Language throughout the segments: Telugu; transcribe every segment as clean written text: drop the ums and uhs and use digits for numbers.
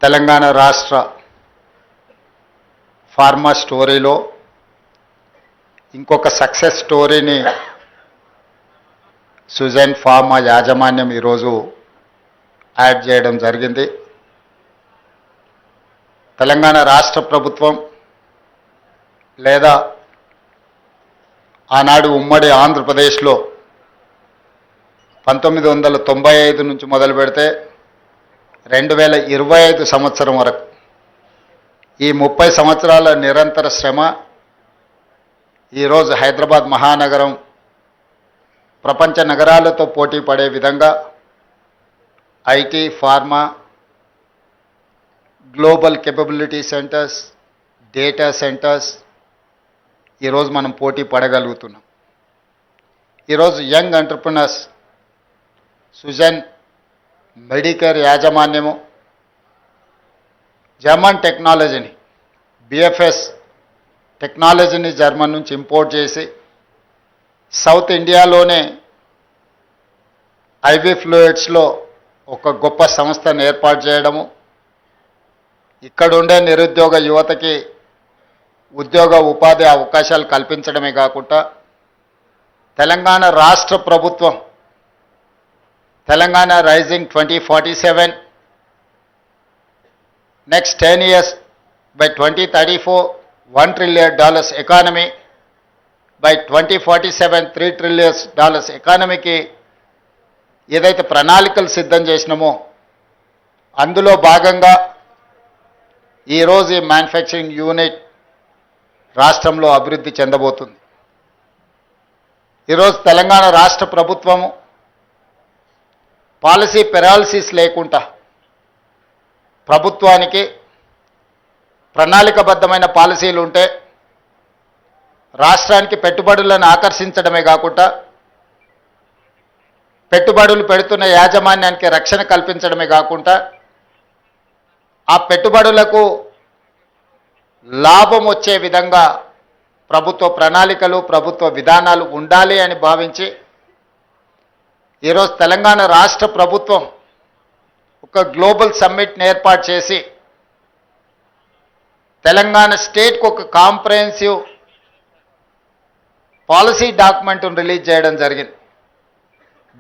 తెలంగాణ రాష్ట్ర ఫార్మా స్టోరీలో ఇంకొక సక్సెస్ స్టోరీని సుజన్ ఫార్మా యాజమాన్యం ఈరోజు యాడ్ చేయడం జరిగింది. తెలంగాణ రాష్ట్ర ప్రభుత్వం లేదా ఆనాడు ఉమ్మడి ఆంధ్రప్రదేశ్లో 1995 నుంచి మొదలు పెడితే 2025 సంవత్సరం వరకు ఈ 30 సంవత్సరాల నిరంతర శ్రమ ఈరోజు హైదరాబాద్ మహానగరం ప్రపంచ నగరాలతో పోటీ పడే విధంగా IT, pharma, global capability centres, data centres ఈరోజు మనం పోటీ పడగలుగుతున్నాం. ఈరోజు యంగ్ ఎంటర్ప్రినర్స్ సుజన్ మెడికేర్ యాజమాన్యము జర్మన్ టెక్నాలజీని బిఎఫ్ఎస్ టెక్నాలజీని జర్మన్ నుంచి ఇంపోర్ట్ చేసి సౌత్ ఇండియాలోనే ఐవి ఫ్లూయిడ్స్లో ఒక గొప్ప సంస్థను ఏర్పాటు చేయడము, ఇక్కడుండే నిరుద్యోగ యువతకి ఉద్యోగ ఉపాధి అవకాశాలు కల్పించడమే కాకుండా తెలంగాణ రాష్ట్ర ప్రభుత్వం Telangana rising 2047 next 10 years by 2034 $1 trillion economy, by 2047 $3 trillion ఎకానమీకి ఏదైతే ప్రణాళికలు సిద్ధం చేసినామో అందులో భాగంగా ఈరోజు ఈ మ్యానుఫ్యాక్చరింగ్ యూనిట్ రాష్ట్రంలో అభివృద్ధి చెందబోతుంది. ఈరోజు తెలంగాణ రాష్ట్ర ప్రభుత్వము పాలసీ పెరాలసిస్ లేకుండా ప్రభుత్వానికి ప్రణాళికబద్ధమైన పాలసీలు ఉంటే రాష్ట్రానికి పెట్టుబడులను ఆకర్షించడమే కాకుండా పెట్టుబడులు పెడుతున్న యాజమాన్యానికి రక్షణ కల్పించడమే కాకుండా ఆ పెట్టుబడులకు లాభం వచ్చే విధంగా ప్రభుత్వ ప్రణాళికలు, ప్రభుత్వ విధానాలు ఉండాలి అని భావించి ఈరోజు తెలంగాణ రాష్ట్ర ప్రభుత్వం ఒక గ్లోబల్ సమ్మిట్ని ఏర్పాటు చేసి తెలంగాణ స్టేట్కి ఒక కాంప్రహెన్సివ్ పాలసీ డాక్యుమెంట్ను రిలీజ్ చేయడం జరిగింది.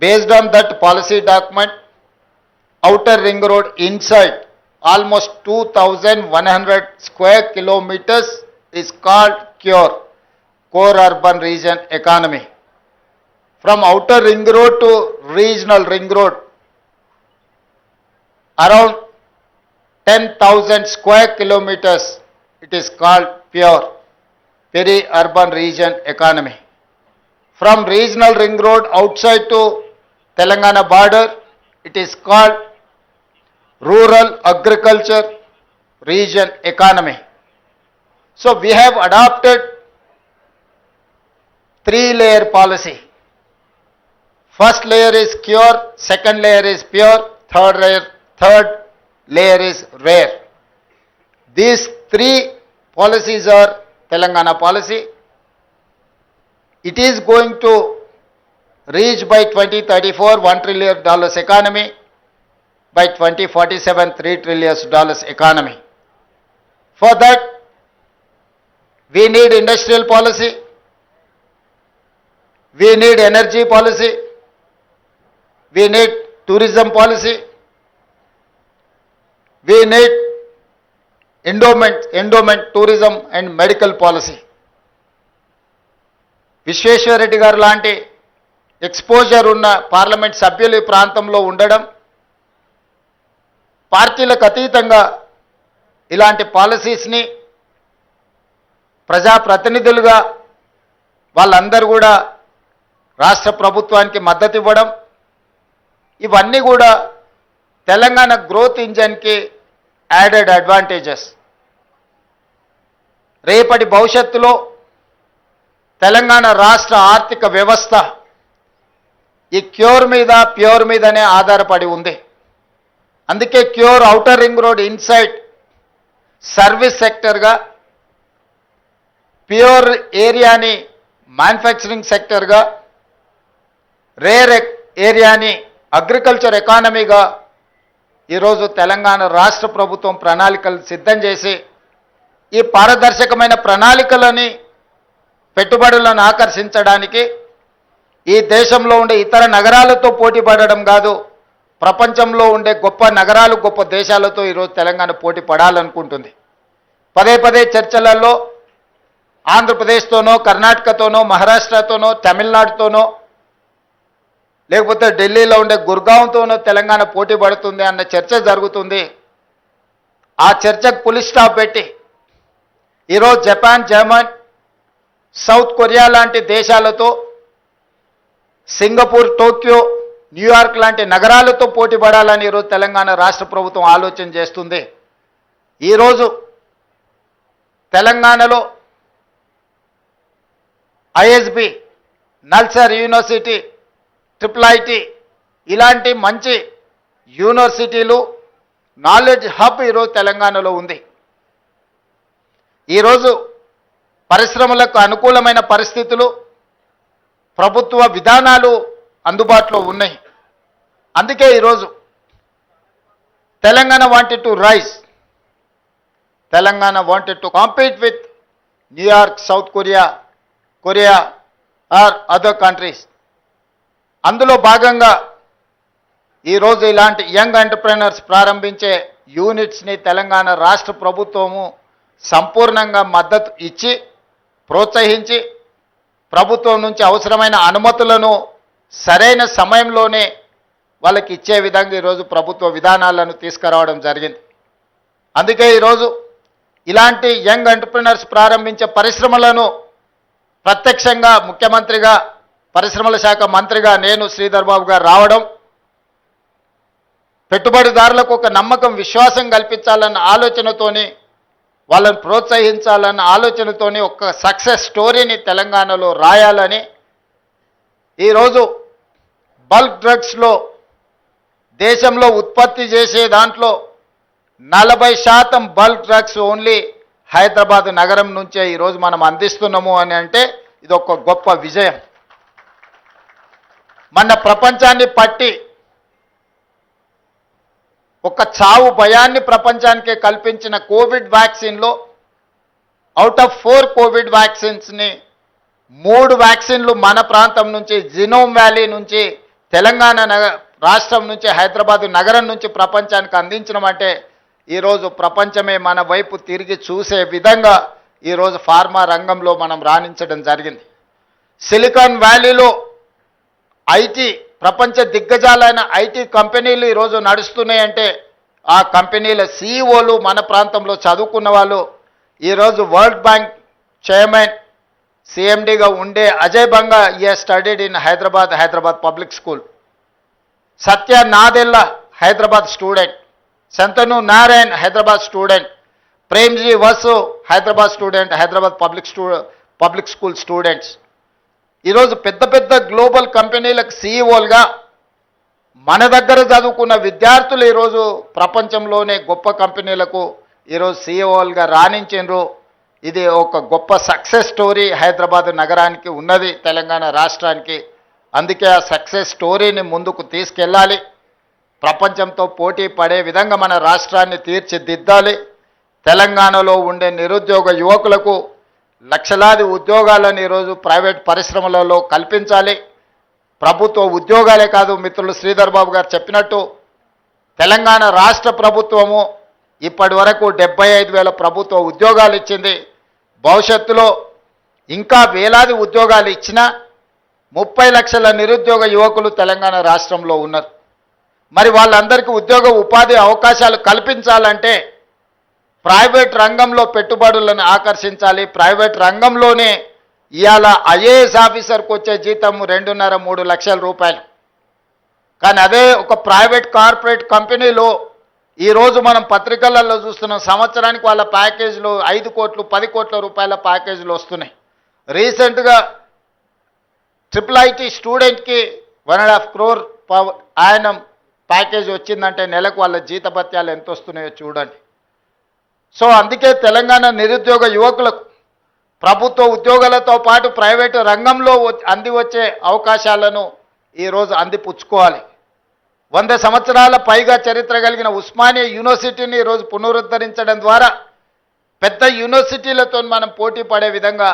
Based on that policy document, outer ring road inside almost 2,100 square kilometers is called CURE, Core Urban Region Economy. From outer ring road to regional ring road, around 10,000 square kilometers, it is called PURE, Peri-Urban Region Economy. From regional ring road outside to Telangana border, it is called Rural Agriculture Region Economy. So we have adopted 3-layer policy. First layer is CURE, second layer is PURE, third layer is RARE. These 3 policies are Telangana policy. It is going to reach by 2034 $1 trillion economy, by 2047 $3 trillion economy. For that we need industrial policy, we need energy policy, we need tourism policy, we need endowment tourism and medical policy. Vishweshwar Reddy గారు లాంటి ఎక్స్పోజర్ ఉన్న పార్లమెంట్ సభ్యులు ఈ ప్రాంతంలో ఉండడం, పార్టీలకు అతీతంగా ఇలాంటి పాలసీస్ని ప్రజాప్రతినిధులుగా వాళ్ళందరూ కూడా రాష్ట్ర ప్రభుత్వానికి మద్దతు ఇవ్వడం, ఇవన్నీ కూడా తెలంగాణ గ్రోత్ ఇంజన్కి యాడెడ్ అడ్వాంటేజెస్. రేపటి భవిష్యత్తులో తెలంగాణ రాష్ట్ర ఆర్థిక వ్యవస్థ ఈ క్యూర్ మీద, ప్యూర్ మీదనే ఆధారపడి ఉంది. అందుకే CURE outer ring road inside service సెక్టర్గా, ప్యూర్ ఏరియాని మ్యానుఫ్యాక్చరింగ్ సెక్టర్గా, రేర్ ఏరియాని అగ్రికల్చర్ ఎకానమీగా ఈరోజు తెలంగాణ రాష్ట్ర ప్రభుత్వం ప్రణాళికలు సిద్ధం చేసి ఈ పారదర్శకమైన ప్రణాళికలని పెట్టుబడులను ఆకర్షించడానికి ఈ దేశంలో ఉండే ఇతర నగరాలతో పోటీ పడడం కాదు, ప్రపంచంలో ఉండే గొప్ప నగరాలు గొప్ప దేశాలతో ఈరోజు తెలంగాణ పోటీ పడాలనుకుంటుంది. పదే పదే చర్చలలో ఆంధ్రప్రదేశ్తోనో కర్ణాటకతోనో మహారాష్ట్రతోనో తమిళనాడుతోనో లేకపోతే ఢిల్లీలో ఉండే గుర్గాంతోనో తెలంగాణ పోటీ పడుతుంది అన్న చర్చ జరుగుతుంది. ఆ చర్చకు పులి స్టాప్ పెట్టి ఈరోజు జపాన్, జర్మన్, సౌత్ కొరియా లాంటి దేశాలతో, సింగపూర్, టోక్యో, న్యూయార్క్ లాంటి నగరాలతో పోటీ పడాలని ఈరోజు తెలంగాణ రాష్ట్ర ప్రభుత్వం ఆలోచన చేస్తుంది. ఈరోజు తెలంగాణలో ISB, NALSAR university, triple IT ఇలాంటి మంచి యూనివర్సిటీలు, నాలెడ్జ్ హబ్ ఈరోజు తెలంగాణలో ఉంది. ఈరోజు పరిశ్రమలకు అనుకూలమైన పరిస్థితులు, ప్రభుత్వ విధానాలు అందుబాటులో ఉన్నాయి. అందుకే ఈరోజు Telangana wanted to rise, Telangana wanted to compete with New York, South Korea or other countries. అందులో భాగంగా ఈరోజు ఇలాంటి యంగ్ ఎంటర్ప్రెనర్స్ ప్రారంభించే యూనిట్స్ని తెలంగాణ రాష్ట్ర ప్రభుత్వము సంపూర్ణంగా మద్దతు ఇచ్చి ప్రోత్సహించి ప్రభుత్వం నుంచి అవసరమైన అనుమతులను సరైన సమయంలోనే వాళ్ళకి ఇచ్చే విధంగా ఈరోజు ప్రభుత్వ విధానాలను తీసుకురావడం జరిగింది. అందుకే ఈరోజు ఇలాంటి యంగ్ ఎంటర్ప్రెనర్స్ ప్రారంభించే పరిశ్రమలను ప్రత్యక్షంగా ముఖ్యమంత్రిగా, పరిశ్రమల శాఖ మంత్రిగా నేను శ్రీధర్ బాబు గారు రావడం, పెట్టుబడిదారులకు ఒక నమ్మకం, విశ్వాసం కల్పించాలన్న ఆలోచనతోని, వాళ్ళని ప్రోత్సహించాలన్న ఆలోచనతోని ఒక సక్సెస్ స్టోరీని తెలంగాణలో రాయాలని ఈరోజు బల్క్ డ్రగ్స్లో దేశంలో ఉత్పత్తి చేసే దాంట్లో 40% బల్క్ డ్రగ్స్ ఓన్లీ హైదరాబాద్ నగరం నుంచే ఈరోజు మనం అందిస్తున్నాము అని అంటే ఇది ఒక గొప్ప విజయం. మన ప్రపంచాన్ని పట్టి ఒక చావు భయాన్ని ప్రపంచానికే కల్పించిన కోవిడ్ వ్యాక్సిన్లో అవుట్ ఆఫ్ 4 కోవిడ్ వ్యాక్సిన్స్ని 3 వ్యాక్సిన్లు మన ప్రాంతం నుంచి, జినోమ్ వ్యాలీ నుంచి, తెలంగాణ రాష్ట్రం నుంచి, హైదరాబాద్ నగరం నుంచి ప్రపంచానికి అందించడం అంటే ఈరోజు ప్రపంచమే మన వైపు తిరిగి చూసే విధంగా ఈరోజు ఫార్మా రంగంలో మనం రాణించడం జరిగింది. సిలికాన్ వ్యాలీలో ఐటీ, ప్రపంచ దిగ్గజాలైన ఐటీ కంపెనీలు ఈరోజు నడుస్తున్నాయంటే ఆ కంపెనీల సీఈఓలు మన ప్రాంతంలో చదువుకున్న వాళ్ళు. ఈరోజు వరల్డ్ బ్యాంక్ చైర్మన్, సిఎండిగా ఉండే Ajay Banga studied in Hyderabad public school. Satya Nadella Hyderabad student, Shantanu Narayen Hyderabad student, Premji Vasu Hyderabad student, Hyderabad public school students. ఈరోజు పెద్ద పెద్ద గ్లోబల్ కంపెనీలకు సీఈఓలుగా మన దగ్గర చదువుకున్న విద్యార్థులు ఈరోజు ప్రపంచంలోనే గొప్ప కంపెనీలకు ఈరోజు సీఈఓలుగా రాణించారు. ఇది ఒక గొప్ప సక్సెస్ స్టోరీ హైదరాబాద్ నగరానికి ఉన్నది, తెలంగాణ రాష్ట్రానికి. అందుకే ఆ సక్సెస్ స్టోరీని ముందుకు తీసుకెళ్ళాలి, ప్రపంచంతో పోటీ పడే విధంగా మన రాష్ట్రాన్ని తీర్చిదిద్దాలి. తెలంగాణలో ఉండే నిరుద్యోగ యువకులకు లక్షలాది ఉద్యోగాలను ఈరోజు ప్రైవేట్ పరిశ్రమలలో కల్పించాలి. ప్రభుత్వ ఉద్యోగాలే కాదు, మిత్రులు శ్రీధర్ బాబు గారు చెప్పినట్టు తెలంగాణ రాష్ట్ర ప్రభుత్వము ఇప్పటి వరకు 75,000 ప్రభుత్వ ఉద్యోగాలు ఇచ్చింది. భవిష్యత్తులో ఇంకా వేలాది ఉద్యోగాలు ఇచ్చినా 30 లక్షల నిరుద్యోగ యువకులు తెలంగాణ రాష్ట్రంలో ఉన్నారు. మరి వాళ్ళందరికీ ఉద్యోగ ఉపాధి అవకాశాలు కల్పించాలంటే ప్రైవేట్ రంగంలో పెట్టుబడులను ఆకర్షించాలి. ప్రైవేట్ రంగంలోనే ఇవాళ ఐఏఎస్ ఆఫీసర్కి వచ్చే జీతం 2.5-3 లక్షల రూపాయలు. కానీ అదే ఒక ప్రైవేట్ కార్పొరేట్ కంపెనీలో ఈరోజు మనం పత్రికలలో చూస్తున్నాం, సంవత్సరానికి వాళ్ళ ప్యాకేజీలు 5 కోట్లు 10 కోట్ల రూపాయల ప్యాకేజీలు వస్తున్నాయి. రీసెంట్గా ట్రిపుల్ ఐటీ స్టూడెంట్కి 1.5 crore ఆయనం ప్యాకేజ్ వచ్చిందంటే నెలకు వాళ్ళ జీతభత్యాలు ఎంత వస్తున్నాయో చూడండి. సో అందుకే తెలంగాణ నిరుద్యోగ యువకులకు ప్రభుత్వ ఉద్యోగాలతో పాటు ప్రైవేటు రంగంలో అంది వచ్చే అవకాశాలను ఈరోజు అందిపుచ్చుకోవాలి. 100 సంవత్సరాల పైగా చరిత్ర కలిగిన ఉస్మానియా యూనివర్సిటీని ఈరోజు పునరుద్ధరించడం ద్వారా పెద్ద యూనివర్సిటీలతో మనం పోటీ పడే విధంగా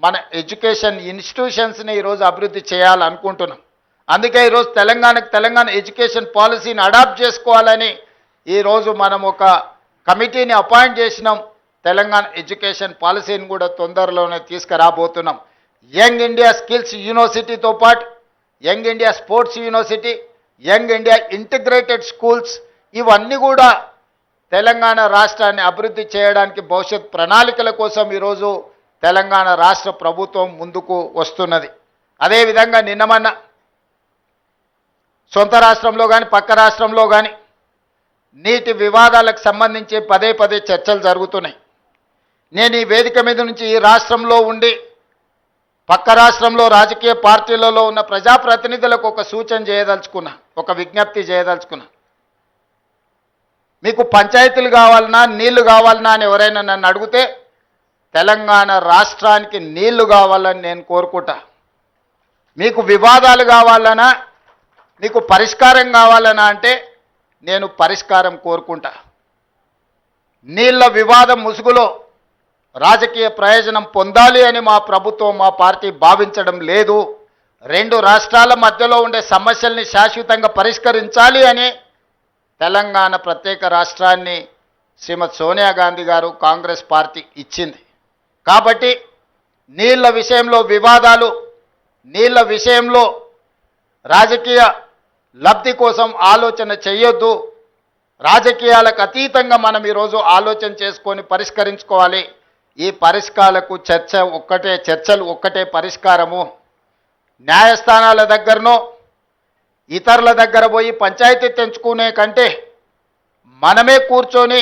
మన ఎడ్యుకేషన్ ఇన్స్టిట్యూషన్స్ని ఈరోజు అభివృద్ధి చేయాలనుకుంటున్నాం. అందుకే ఈరోజు తెలంగాణ ఎడ్యుకేషన్ పాలసీని అడాప్ట్ చేసుకోవాలని ఈరోజు మనం ఒక కమిటీని అపాయింట్ చేసినాం. తెలంగాణ ఎడ్యుకేషన్ పాలసీని కూడా తొందరలోనే తీసుకురాబోతున్నాం. యంగ్ ఇండియా స్కిల్స్ యూనివర్సిటీతో పాటు young India sports university, young India integrated schools ఇవన్నీ కూడా తెలంగాణ రాష్ట్రాన్ని అభివృద్ధి చేయడానికి భవిష్యత్ ప్రణాళికల కోసం ఈరోజు తెలంగాణ రాష్ట్ర ప్రభుత్వం ముందుకు వస్తున్నది. అదేవిధంగా నిన్నమన్న సొంత రాష్ట్రంలో కానీ పక్క రాష్ట్రంలో కానీ నీటి వివాదాలకు సంబంధించి పదే చర్చలు జరుగుతున్నాయి. నేను ఈ వేదిక మీద నుంచి ఈ రాష్ట్రంలో ఉండి పక్క రాష్ట్రంలో రాజకీయ పార్టీలలో ఉన్న ప్రజాప్రతినిధులకు ఒక సూచన చేయదలుచుకున్నా, ఒక విజ్ఞప్తి చేయదలుచుకున్నా. మీకు పంచాయతీలు కావాలన్నా నీళ్లు కావాలన్నా అని ఎవరైనా నన్ను అడిగితే తెలంగాణ రాష్ట్రానికి నీళ్లు కావాలని నేను కోరుకుంటా. మీకు వివాదాలు కావాలన్నా, మీకు పరిష్కారం కావాలన్నా అంటే నేను పరిష్కారం కోరుకుంటా. నీళ్ల వివాదం ముసుగులో రాజకీయ ప్రయోజనం పొందాలి అని మా ప్రభుత్వం, మా పార్టీ భావించడం లేదు. రెండు రాష్ట్రాల మధ్యలో ఉండే సమస్యల్ని శాశ్వతంగా పరిష్కరించాలి అని తెలంగాణ ప్రత్యేక రాష్ట్రాన్ని శ్రీమతి సోనియా గాంధీ గారు కాంగ్రెస్ పార్టీ ఇచ్చింది. కాబట్టి నీళ్ల విషయంలో వివాదాలు, నీళ్ల విషయంలో రాజకీయ లబ్ధి కోసం ఆలోచన చేయొద్దు. రాజకీయాలకు అతీతంగా మనం ఈరోజు ఆలోచన చేసుకొని పరిష్కరించుకోవాలి. ఈ పరిష్కారాలకు చర్చలు ఒక్కటే పరిష్కారము. న్యాయస్థానాల దగ్గరనో ఇతరుల దగ్గర పోయి పంచాయతీ తెంచుకునే కంటే మనమే కూర్చొని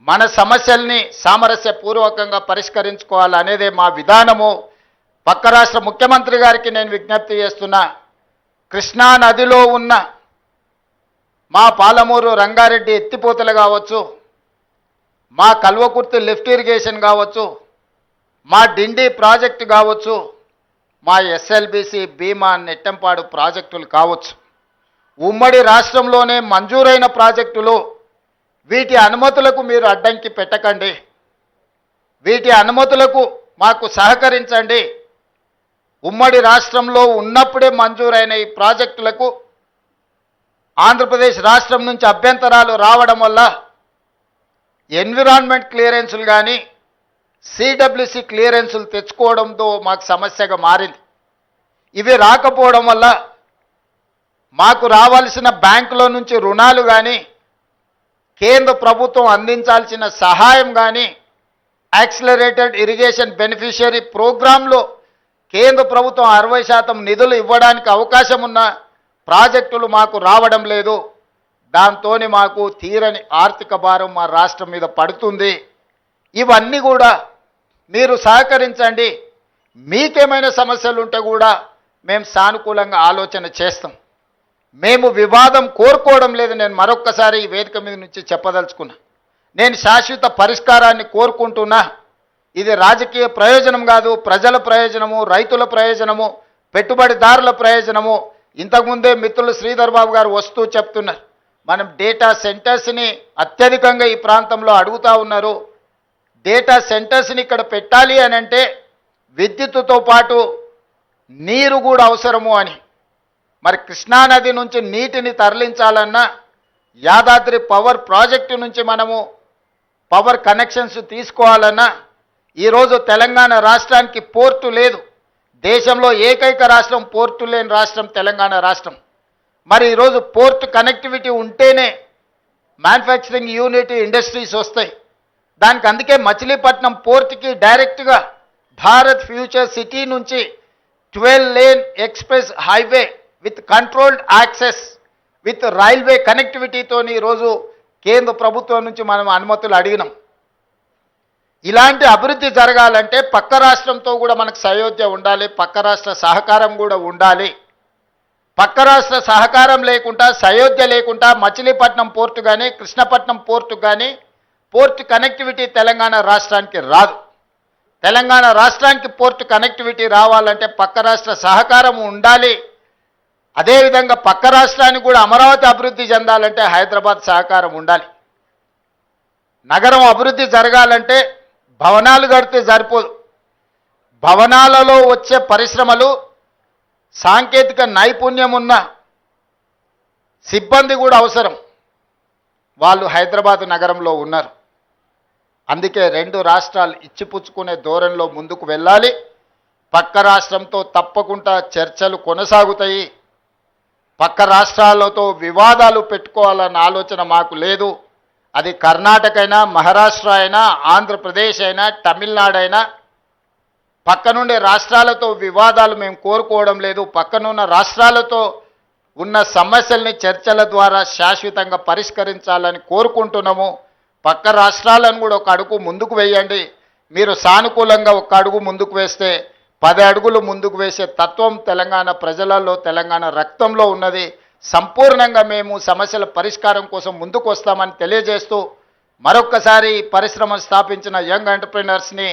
మన సమస్యల్ని సామరస్యపూర్వకంగా పరిష్కరించుకోవాలనేదే మా విధానము. పక్క రాష్ట్ర ముఖ్యమంత్రి గారికి నేను విజ్ఞప్తి చేస్తున్నా, కృష్ణా నదిలో ఉన్న మా పాలమూరు రంగారెడ్డి ఎత్తిపోతలు కావచ్చు, మా కల్వకుర్తి లిఫ్ట్ ఇరిగేషన్ కావచ్చు, మా డిండి ప్రాజెక్టు కావచ్చు, మా ఎస్ఎల్బిసి భీమా నెట్టంపాడు ప్రాజెక్టులు కావచ్చు, ఉమ్మడి రాష్ట్రంలోనే మంజూరైన ప్రాజెక్టులు. వీటి అనుమతులకు మీరు అడ్డంకి పెట్టకండి. వీటి అనుమతులకు మాకు సహకరించండి. ఉమ్మడి రాష్ట్రంలో ఉన్నప్పుడే మంజూరైన ఈ ప్రాజెక్టులకు ఆంధ్రప్రదేశ్ రాష్ట్రం నుంచి అభ్యంతరాలు రావడం వల్ల ఎన్విరాన్మెంట్ క్లియరెన్సులు కానీ సిడబ్ల్యూసి క్లియరెన్సులు తెచ్చుకోవడంతో మాకు సమస్యగా మారింది. ఇవి రాకపోవడం వల్ల మాకు రావాల్సిన బ్యాంకుల నుంచి రుణాలు కానీ, కేంద్ర ప్రభుత్వం అందించాల్సిన సహాయం కానీ, యాక్సిలరేటెడ్ ఇరిగేషన్ బెనిఫిషియరీ ప్రోగ్రాంలో కేంద్ర ప్రభుత్వం 60% నిధులు ఇవ్వడానికి అవకాశం ఉన్న ప్రాజెక్టులు మాకు రావడం లేదు. దాంతో మాకు తీరని ఆర్థిక భారం మా రాష్ట్రం మీద పడుతుంది. ఇవన్నీ కూడా మీరు సహకరించండి. మీకేమైనా సమస్యలు ఉంటే కూడా మేము సానుకూలంగా ఆలోచన చేస్తాం. మేము వివాదం కోరుకోవడం లేదు. నేను మరొక్కసారి ఈ వేదిక మీద నుంచి చెప్పదలుచుకున్నా, నేను శాశ్వత పరిష్కారాన్ని కోరుకుంటున్నా. ఇది రాజకీయ ప్రయోజనం కాదు, ప్రజల ప్రయోజనము, రైతుల ప్రయోజనము, పెట్టుబడిదారుల ప్రయోజనము. ఇంతకుముందే మిత్రులు శ్రీధర్ బాబు గారు వస్తూ చెప్తున్నారు, మనం డేటా సెంటర్స్ని అత్యధికంగా ఈ ప్రాంతంలో అడుగుతూ ఉన్నారు. డేటా సెంటర్స్ని ఇక్కడ పెట్టాలి అని అంటే విద్యుత్తుతో పాటు నీరు కూడా అవసరము అని. మరి కృష్ణానది నుంచి నీటిని తరలించాలన్నా యాదాద్రి పవర్ ప్రాజెక్టు నుంచి మనము పవర్ కనెక్షన్స్ తీసుకోవాలన్నా ఈరోజు తెలంగాణ రాష్ట్రానికి పోర్టు లేదు. దేశంలో ఏకైక రాష్ట్రం పోర్టు లేని రాష్ట్రం తెలంగాణ రాష్ట్రం. మరి ఈరోజు పోర్ట్ కనెక్టివిటీ ఉంటేనే మ్యానుఫ్యాక్చరింగ్ యూనిట్ ఇండస్ట్రీస్ వస్తాయి. దానికి అందుకే మచిలీపట్నం పోర్ట్కి డైరెక్ట్గా భారత్ ఫ్యూచర్ సిటీ నుంచి 12 lane express highway with controlled access with railway కనెక్టివిటీతో ఈరోజు కేంద్ర ప్రభుత్వం నుంచి మనం అనుమతులు అడిగినాం. ఇలాంటి అభివృద్ధి జరగాలంటే పక్క రాష్ట్రంతో కూడా మనకు సయోధ్య ఉండాలి, పక్క రాష్ట్ర సహకారం కూడా ఉండాలి. పక్క రాష్ట్ర సహకారం లేకుండా, సయోధ్య లేకుండా మచిలీపట్నం పోర్టు కానీ కృష్ణపట్నం పోర్టు కానీ పోర్ట్ కనెక్టివిటీ తెలంగాణ రాష్ట్రానికి రాదు. తెలంగాణ రాష్ట్రానికి పోర్ట్ కనెక్టివిటీ రావాలంటే పక్క రాష్ట్ర సహకారం ఉండాలి. అదేవిధంగా పక్క రాష్ట్రానికి కూడా అమరావతి అభివృద్ధి చెందాలంటే హైదరాబాద్ సహకారం ఉండాలి. నగరం అభివృద్ధి జరగాలంటే భవనాలు కడితే సరిపోదు. భవనాలలో వచ్చే పరిశ్రమలు, సాంకేతిక నైపుణ్యం ఉన్న సిబ్బంది కూడా అవసరం. వాళ్ళు హైదరాబాద్ నగరంలో ఉన్నారు. అందుకే రెండు రాష్ట్రాలు ఇచ్చిపుచ్చుకునే ధోరణిలో ముందుకు వెళ్ళాలి. పక్క రాష్ట్రంతో తప్పకుండా చర్చలు కొనసాగుతాయి. పక్క రాష్ట్రాలతో వివాదాలు పెట్టుకోవాలన్న ఆలోచన మాకు లేదు. అది కర్ణాటక అయినా, మహారాష్ట్ర అయినా, ఆంధ్రప్రదేశ్ అయినా, తమిళనాడు అయినా, పక్కనుండే రాష్ట్రాలతో వివాదాలు మేము కోరుకోవడం లేదు. పక్కనున్న రాష్ట్రాలతో ఉన్న సమస్యల్ని చర్చల ద్వారా శాశ్వతంగా పరిష్కరించాలని కోరుకుంటున్నాము. పక్క రాష్ట్రాలను కూడా ఒక అడుగు ముందుకు వేయండి. మీరు సానుకూలంగా ఒక అడుగు ముందుకు వేస్తే 10 అడుగులు ముందుకు వేసే తత్వం తెలంగాణ ప్రజలలో, తెలంగాణ రక్తంలో ఉన్నది. సంపూర్ణంగా మేము సమస్యల పరిష్కారం కోసం ముందుకు వస్తామని తెలియజేస్తూ మరొక్కసారి పరిశ్రమను స్థాపించిన యంగ్ ఎంటర్‌ప్రెన్యూర్స్ని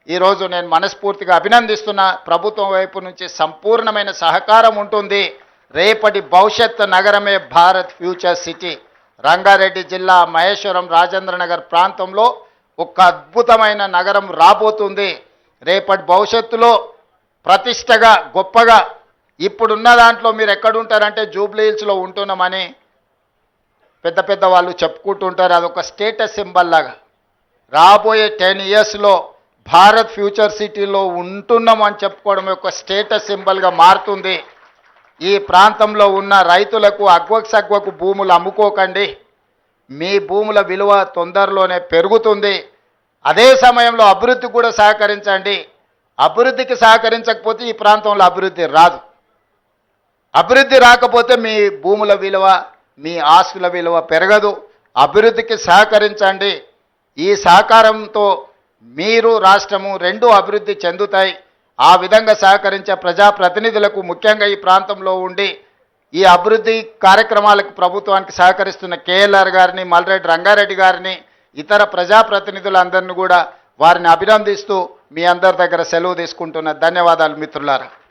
ఈరోజు నేను మనస్ఫూర్తిగా అభినందిస్తున్నా. ప్రభుత్వం వైపు నుంచి సంపూర్ణమైన సహకారం ఉంటుంది. రేపటి భవిష్యత్ నగరమే భారత్ ఫ్యూచర్ సిటీ. రంగారెడ్డి జిల్లా మహేశ్వరం రాజేంద్రనగర్ ప్రాంతంలో ఒక అద్భుతమైన నగరం రాబోతుంది. రేపటి భవిష్యత్తులో ప్రతిష్టగా, గొప్పగా, ఇప్పుడున్న దాంట్లో మీరు ఎక్కడుంటారంటే జూబ్లీ హిల్స్లో ఉంటున్నామని పెద్ద పెద్ద వాళ్ళు చెప్పుకుంటుంటారు. అదొక స్టేటస్ సింబల్ లాగా. రాబోయే 10 ఇయర్స్లో భారత్ ఫ్యూచర్ సిటీలో ఉంటున్నామని చెప్పుకోవడం ఒక స్టేటస్ సింబల్గా మారుతుంది. ఈ ప్రాంతంలో ఉన్న రైతులకు అగ్వకు భూములు అమ్ముకోకండి. మీ భూముల విలువ తొందరలోనే పెరుగుతుంది. అదే సమయంలో అభివృద్ధి కూడా సహకరించండి. అభివృద్ధికి సహకరించకపోతే ఈ ప్రాంతంలో అభివృద్ధి రాదు. అభివృద్ధి రాకపోతే మీ భూముల విలువ, మీ ఆస్తుల విలువ పెరగదు. అభివృద్ధికి సహకరించండి. ఈ సహకారంతో మీరు, రాష్ట్రము రెండు అభివృద్ధి చెందుతాయి. ఆ విధంగా సహకరించే ప్రజాప్రతినిధులకు, ముఖ్యంగా ఈ ప్రాంతంలో ఉండి ఈ అభివృద్ధి కార్యక్రమాలకు ప్రభుత్వానికి సహకరిస్తున్న కేఎల్ఆర్ గారిని, మల్రెడ్డి రంగారెడ్డి గారిని, ఇతర ప్రజాప్రతినిధులందరినీ కూడా వారిని అభినందిస్తూ మీ అందరి దగ్గర సెలవు తీసుకుంటున్న ధన్యవాదాలు మిత్రులారా.